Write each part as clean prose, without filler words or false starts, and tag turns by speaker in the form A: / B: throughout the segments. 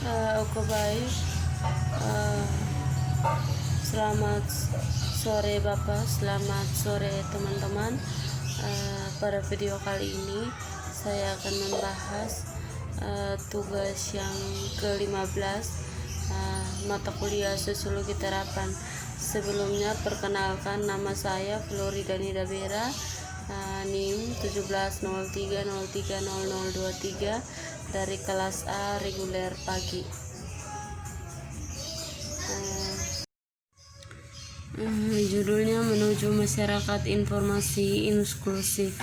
A: Oke baik. Eh, Selamat sore Bapak, selamat sore teman-teman. Pada video kali ini saya akan membahas tugas yang ke-15, mata kuliah Sosiologi Terapan. Sebelumnya perkenalkan, nama saya Florida Nida Bera, NIM 1703030023 dari kelas A reguler pagi. Judulnya menuju masyarakat informasi inklusif.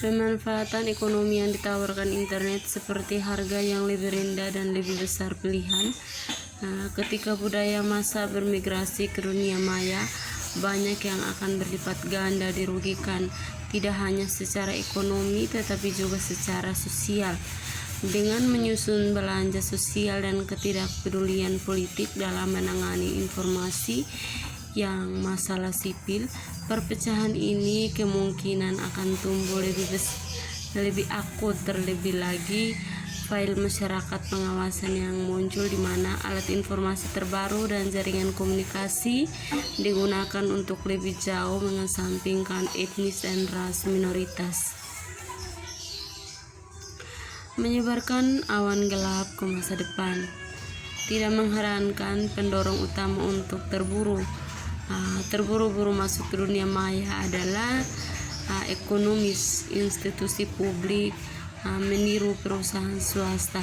A: Pemanfaatan ekonomi yang ditawarkan internet seperti harga yang lebih rendah dan lebih besar pilihan. Ketika budaya massa bermigrasi ke dunia maya, banyak yang akan berlipat ganda dirugikan, tidak hanya secara ekonomi tetapi juga secara sosial. Dengan menyusun belanja sosial dan ketidakpedulian politik dalam menangani informasi yang masalah sipil, perpecahan ini kemungkinan akan tumbuh lebih akut. Terlebih lagi file masyarakat pengawasan yang muncul di mana alat informasi terbaru dan jaringan komunikasi digunakan untuk lebih jauh mengesampingkan etnis dan ras minoritas, menyebarkan awan gelap ke masa depan. Tidak mengherankan pendorong utama untuk terburu-buru masuk ke dunia maya adalah ekonomis, institusi publik meniru perusahaan swasta.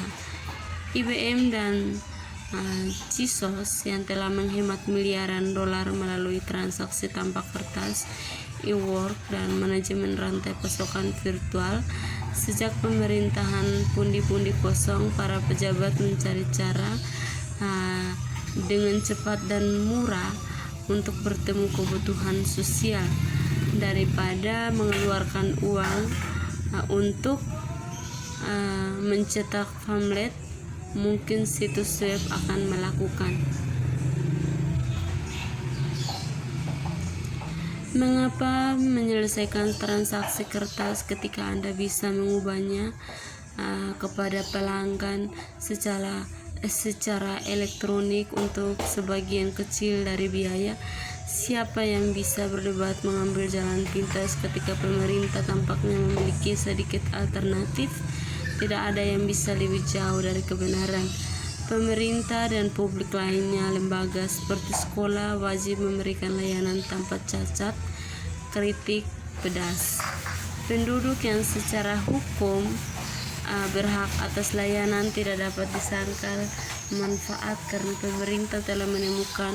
A: IBM dan Chisos yang telah menghemat miliaran dolar melalui transaksi tanpa kertas, e-work, dan manajemen rantai pasokan virtual. Sejak pemerintahan pundi-pundi kosong, para pejabat mencari cara dengan cepat dan murah untuk bertemu kebutuhan sosial. Daripada mengeluarkan uang untuk mencetak pamflet, mungkin situs web akan melakukan. Mengapa menyelesaikan transaksi kertas ketika Anda bisa mengubahnya kepada pelanggan secara elektronik untuk sebagian kecil dari biaya? Siapa yang bisa berdebat mengambil jalan pintas ketika pemerintah tampaknya memiliki sedikit alternatif? Tidak ada yang bisa lebih jauh dari kebenaran. Pemerintah dan publik lainnya, lembaga seperti sekolah, wajib memberikan layanan tanpa cacat, kritik pedas. Penduduk yang secara hukum berhak atas layanan tidak dapat disangkal manfaat karena pemerintah telah menemukan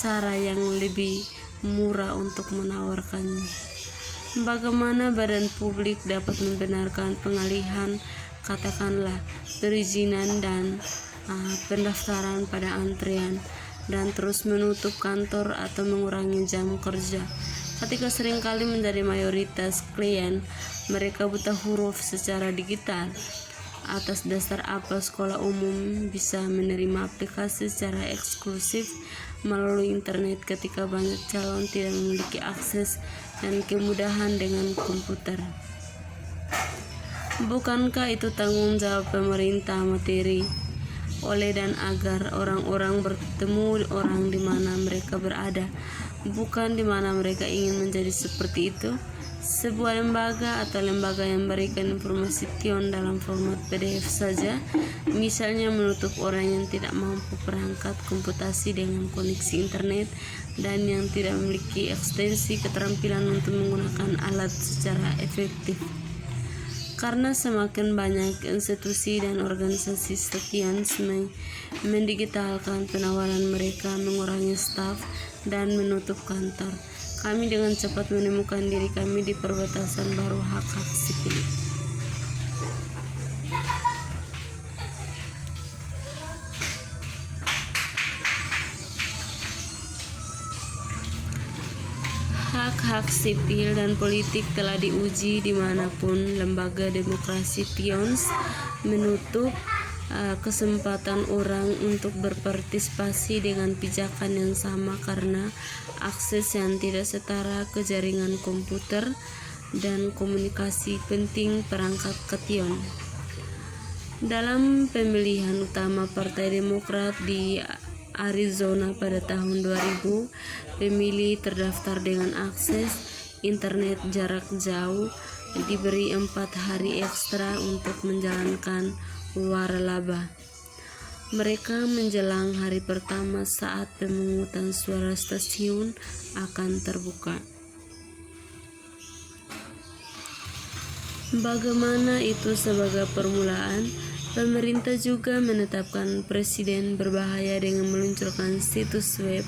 A: cara yang lebih murah untuk menawarkannya. Bagaimana badan publik dapat membenarkan pengalihan, katakanlah perizinan dan pendaftaran pada antrean, dan terus menutup kantor atau mengurangi jam kerja ketika seringkali menjadi mayoritas klien mereka buta huruf secara digital? Atas dasar apa sekolah umum bisa menerima aplikasi secara eksklusif melalui internet ketika banyak calon tidak memiliki akses dan kemudahan dengan komputer? Bukankah itu tanggung jawab pemerintah materi oleh dan agar orang-orang bertemu orang di mana mereka berada, bukan di mana mereka ingin menjadi seperti itu? Sebuah lembaga atau lembaga yang memberikan informasi Tion dalam format PDF saja, misalnya menutup orang yang tidak mampu perangkat komputasi dengan koneksi internet dan yang tidak memiliki ekstensi keterampilan untuk menggunakan alat secara efektif. Karena semakin banyak institusi dan organisasi sekian mendigitalkan penawaran mereka, mengurangi staf, dan menutup kantor, kami dengan cepat menemukan diri kami di perbatasan baru hak-hak sipil. Hak-hak sipil dan politik telah diuji dimanapun. Lembaga demokrasi Tions menutup kesempatan orang untuk berpartisipasi dengan pijakan yang sama karena akses yang tidak setara ke jaringan komputer dan komunikasi penting perangkat ke Tion. Dalam pemilihan utama Partai Demokrat di Arizona pada tahun 2000, pemilih terdaftar dengan akses internet jarak jauh diberi 4 hari ekstra untuk menjalankan waralaba. Mereka menjelang hari pertama saat pemungutan suara stasiun akan terbuka. Bagaimana itu sebagai permulaan? Pemerintah juga menetapkan presiden berbahaya dengan meluncurkan situs web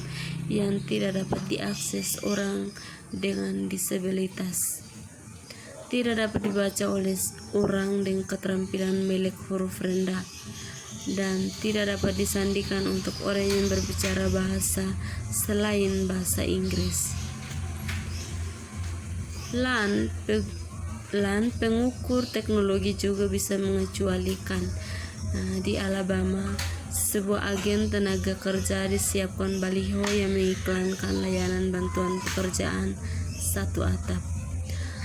A: yang tidak dapat diakses orang dengan disabilitas. Tidak dapat dibaca oleh orang dengan keterampilan melek huruf rendah dan tidak dapat disandikan untuk orang yang berbicara bahasa selain bahasa Inggris. Pengukur teknologi juga bisa mengecualikan. Di Alabama, sebuah agen tenaga kerja disiapkan baliho yang mengiklankan layanan bantuan pekerjaan satu atap,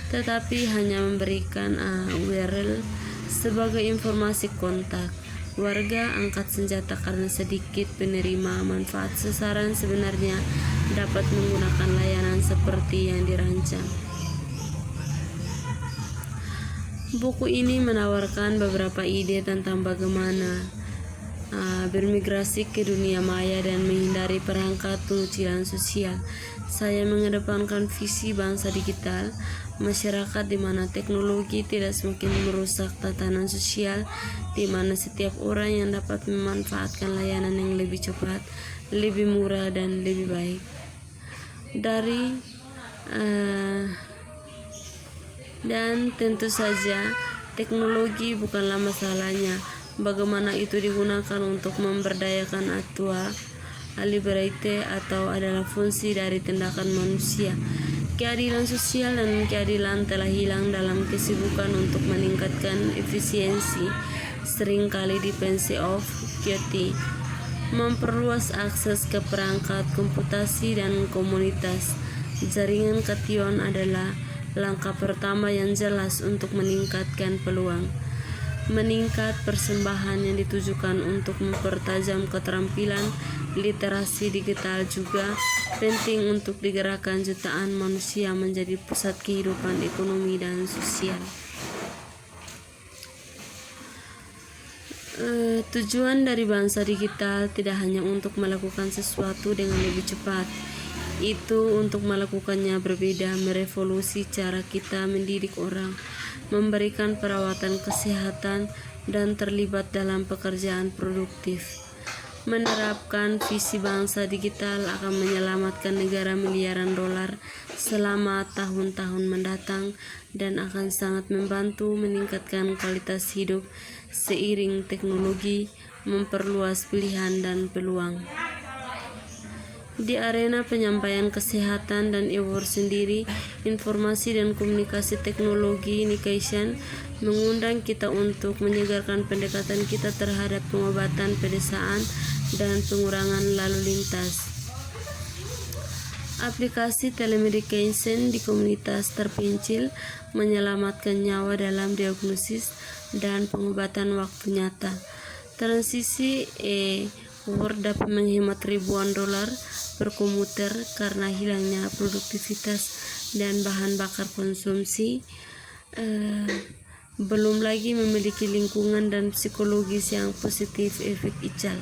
A: tetapi hanya memberikan URL sebagai informasi kontak. Warga angkat senjata karena sedikit penerima manfaat sasaran sebenarnya dapat menggunakan layanan seperti yang dirancang. Buku ini menawarkan beberapa ide tentang bagaimana bermigrasi ke dunia maya dan menghindari perangkat pengucilan sosial. Saya mengedepankan visi bangsa digital, masyarakat di mana teknologi tidak semakin merusak tatanan sosial, di mana setiap orang yang dapat memanfaatkan layanan yang lebih cepat, lebih murah, dan lebih baik. Dan tentu saja teknologi bukanlah masalahnya. Bagaimana itu digunakan untuk memberdayakan atau liberate atau adalah fungsi dari tindakan manusia. Keadilan sosial dan keadilan telah hilang dalam kesibukan untuk meningkatkan efisiensi, seringkali defense of QT, memperluas akses ke perangkat komputasi dan komunitas. Jaringan Kation adalah langkah pertama yang jelas untuk meningkatkan peluang. Meningkat persembahan yang ditujukan untuk mempertajam keterampilan literasi digital juga penting untuk digerakkan jutaan manusia menjadi pusat kehidupan ekonomi dan sosial. Tujuan dari bangsa digital tidak hanya untuk melakukan sesuatu dengan lebih cepat, itu untuk melakukannya berbeda, merevolusi cara kita mendidik orang, memberikan perawatan kesehatan, dan terlibat dalam pekerjaan produktif. Menerapkan visi bangsa digital akan menyelamatkan negara miliaran dolar selama tahun-tahun mendatang dan akan sangat membantu meningkatkan kualitas hidup seiring teknologi memperluas pilihan dan peluang. Di arena penyampaian kesehatan dan award sendiri, informasi dan komunikasi teknologi Nikaisan mengundang kita untuk menyegarkan pendekatan kita terhadap pengobatan pedesaan dan pengurangan lalu lintas. Aplikasi telemedicine di komunitas terpencil menyelamatkan nyawa dalam diagnosis dan pengobatan waktu nyata. Transisi Word dapat menghemat ribuan dolar per komuter karena hilangnya produktivitas dan bahan bakar konsumsi. Belum lagi memiliki lingkungan dan psikologis yang positif efek ical.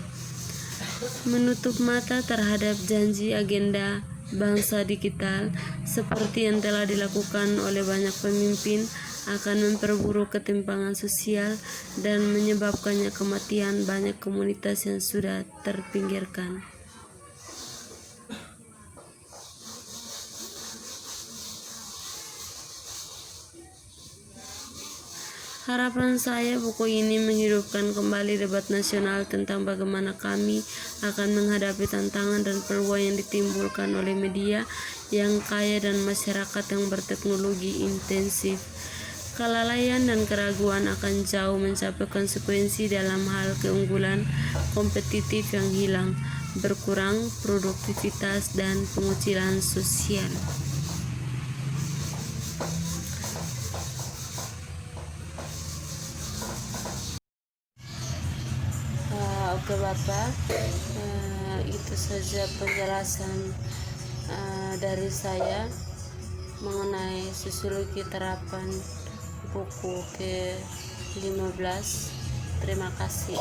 A: Menutup mata terhadap janji agenda bangsa digital seperti yang telah dilakukan oleh banyak pemimpin akan memperburuk ketimpangan sosial dan menyebabkannya kematian banyak komunitas yang sudah terpinggirkan. Harapan saya buku ini menghidupkan kembali debat nasional tentang bagaimana kami akan menghadapi tantangan dan peluang yang ditimbulkan oleh media yang kaya dan masyarakat yang berteknologi intensif. Kelalaian dan keraguan akan jauh mencapai konsekuensi dalam hal keunggulan kompetitif yang hilang, berkurang produktivitas, dan pengucilan sosial. Oke Bapak, itu saja penjelasan dari saya mengenai sosiologi terapan buku ke-15. Terima kasih.